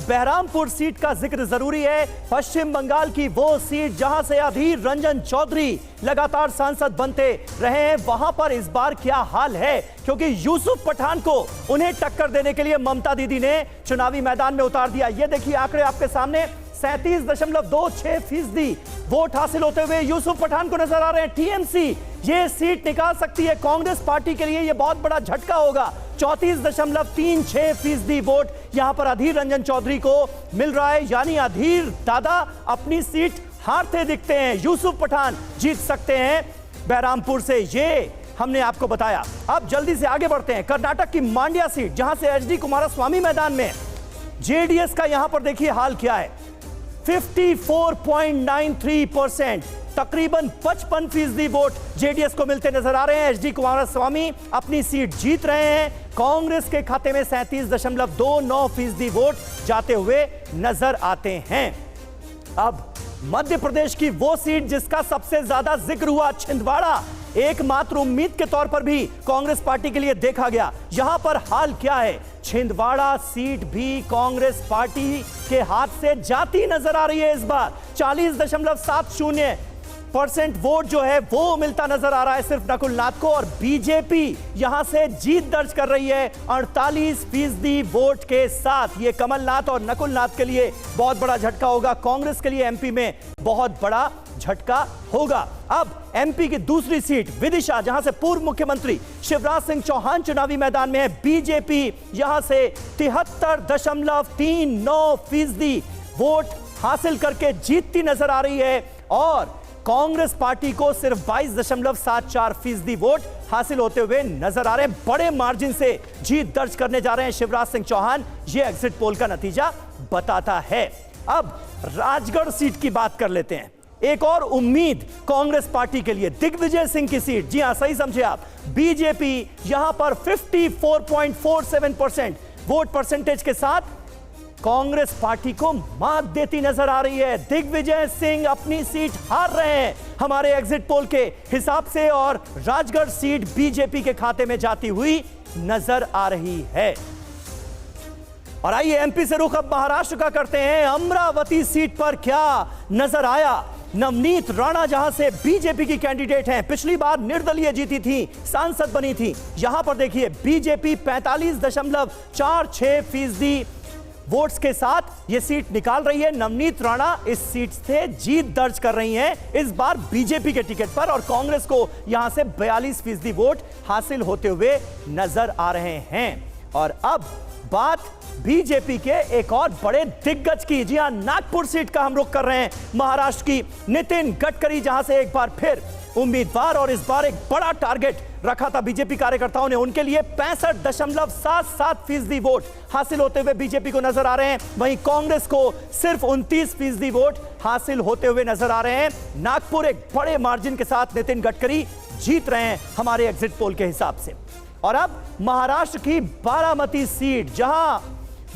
Baharampur seat का जिक्र जरूरी है। पश्चिम बंगाल की वो सीट जहां से अधीर रंजन चौधरी लगातार सांसद बनते रहे हैं, वहां पर इस बार क्या हाल है? क्योंकि यूसुफ पठान को उन्हें टक्कर देने के लिए ममता दीदी ने चुनावी मैदान में उतार दिया। ये देखिए आंकड़े आपके सामने, 37.26% वोट हासिल होते हुए यूसुफ पठान को नजर आ रहे हैं। टीएमसी ये सीट निकाल सकती है। कांग्रेस पार्टी के लिए यह बहुत बड़ा झटका होगा। 34.36% वोट यहां पर अधीर रंजन चौधरी को मिल रहा है, यानी अधीर दादा अपनी सीट हारते दिखते हैं। यूसुफ पठान जीत सकते हैं बहरामपुर से, ये हमने आपको बताया। अब जल्दी से आगे बढ़ते हैं। कर्नाटक की मांड्या सीट, जहां से एचडी कुमारस्वामी मैदान में, जेडीएस का यहां पर देखिए हाल क्या है। 54.93%, तकरीबन 55% वोट जेडीएस को मिलते नजर आ रहे हैं। एचडी कुमारस्वामी अपनी सीट जीत रहे हैं। कांग्रेस के खाते में 37.29% वोट जाते हुए नजर आते हैं। अब मध्य प्रदेश की वो सीट जिसका सबसे ज्यादा जिक्र हुआ, छिंदवाड़ा, एकमात्र उम्मीद के तौर पर भी कांग्रेस पार्टी के लिए देखा गया। यहां पर हाल क्या है? छिंदवाड़ा सीट भी कांग्रेस पार्टी के हाथ से जाती नजर आ रही है। इस बार 40.70% वोट जो है वो मिलता नजर आ रहा है सिर्फ नकुल नाथ को, और बीजेपी यहां से जीत दर्ज कर रही है 48% वोट के साथ। ये कमलनाथ और नकुल नाथ के लिए बहुत बड़ा झटका होगा, कांग्रेस के लिए एमपी में बहुत बड़ा झटका होगा। अब एमपी की दूसरी सीट विदिशा, जहां से पूर्व मुख्यमंत्री शिवराज सिंह चौहान चुनावी मैदान में है। बीजेपी यहां से 73.39% वोट हासिल करके जीतती नजर आ रही है, और कांग्रेस पार्टी को सिर्फ 22.74% वोट हासिल होते हुए नजर आ रहे हैं। बड़े मार्जिन से जीत दर्ज करने जा रहे हैं शिवराज सिंह चौहान, यह एग्जिट पोल का नतीजा बताता है। अब राजगढ़ सीट की बात कर लेते हैं। एक और उम्मीद कांग्रेस पार्टी के लिए, दिग्विजय सिंह की सीट। जी हां, सही समझे आप। बीजेपी यहां पर 54.47% वोट परसेंटेज के साथ कांग्रेस पार्टी को मात देती नजर आ रही है। दिग्विजय सिंह अपनी सीट हार रहे हैं हमारे एग्जिट पोल के हिसाब से, और राजगढ़ सीट बीजेपी के खाते में जाती हुई नजर आ रही है। और आइए एमपी से रुख अब महाराष्ट्र का करते हैं। अमरावती सीट पर क्या नजर आया? नवनीत राणा जहां से बीजेपी की कैंडिडेट हैं, पिछली बार निर्दलीय जीती थी, सांसद बनी थी। यहां पर देखिए बीजेपी 45.46% वोट्स के साथ यह सीट निकाल रही है। नवनीत राणा इस सीट से जीत दर्ज कर रही हैं इस बार बीजेपी के टिकट पर, और कांग्रेस को यहां से 42% वोट हासिल होते हुए नजर आ रहे हैं। और अब बात बीजेपी के एक और बड़े दिग्गज की। जी हां, नागपुर सीट का हम रुख कर रहे हैं। महाराष्ट्र की नितिन गडकरी जहां से एक बार फिर उम्मीदवार, और इस बार एक बड़ा टारगेट रखा था बीजेपी कार्यकर्ताओं ने उनके लिए। 65.77% वोट हासिल होते हुए बीजेपी को नजर आ रहे हैं। वहीं कांग्रेस को सिर्फ 29% वोट हासिल होते हुए नजर आ रहे हैं। नागपुर एक बड़े मार्जिन के साथ नितिन गडकरी जीत रहे हैं हमारे एग्जिट पोल के हिसाब से। और अब महाराष्ट्र की बारामती सीट, जहां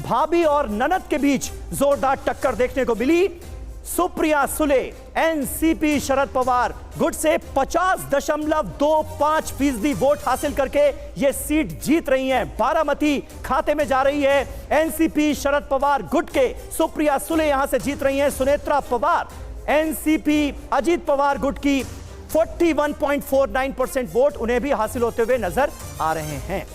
भाभी और ननद के बीच जोरदार टक्कर देखने को मिली। सुप्रिया सुले एनसीपी शरद पवार गुट से 50.25% वोट हासिल करके ये सीट जीत रही हैं। बारामती खाते में जा रही है एनसीपी शरद पवार गुट के। सुप्रिया सुले यहां से जीत रही हैं। सुनेत्रा पवार एनसीपी अजीत पवार गुट की 41.49% वोट उन्हें भी हासिल होते हुए नजर आ रहे हैं।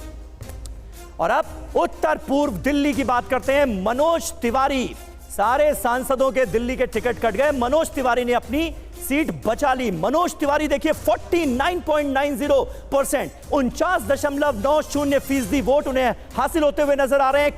और अब उत्तर पूर्व दिल्ली की बात करते हैं। मनोज तिवारी, सारे सांसदों के दिल्ली के टिकट कट गए, मनोज तिवारी ने अपनी सीट बचा ली। मनोज तिवारी देखिए 49.90%, 49.90% वोट उन्हें हासिल होते हुए नजर आ रहे हैं।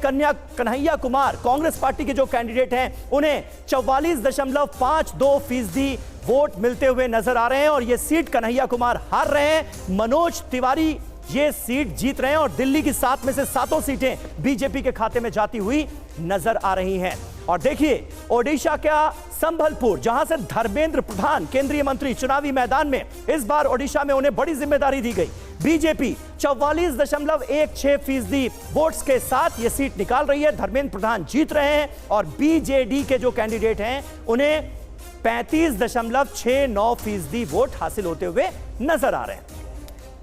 कन्हैया कुमार कांग्रेस पार्टी के जो कैंडिडेट हैं उन्हें 44.52% वोट मिलते हुए नजर आ रहे हैं, और यह सीट कन्हैया कुमार हार रहे हैं। मनोज तिवारी ये सीट जीत रहे हैं, और दिल्ली की 7 में से 7 सीटें बीजेपी के खाते में जाती हुई नजर आ रही हैं। और देखिए ओडिशा का संबलपुर, जहां से धर्मेंद्र प्रधान केंद्रीय मंत्री चुनावी मैदान में, इस बार ओडिशा में उन्हें बड़ी जिम्मेदारी दी गई। बीजेपी 44.16% वोट्स के साथ यह सीट निकाल रही है। धर्मेंद्र प्रधान जीत रहे हैं, और बीजेडी के जो कैंडिडेट हैं उन्हें 35.69% वोट हासिल होते हुए नजर आ रहे हैं।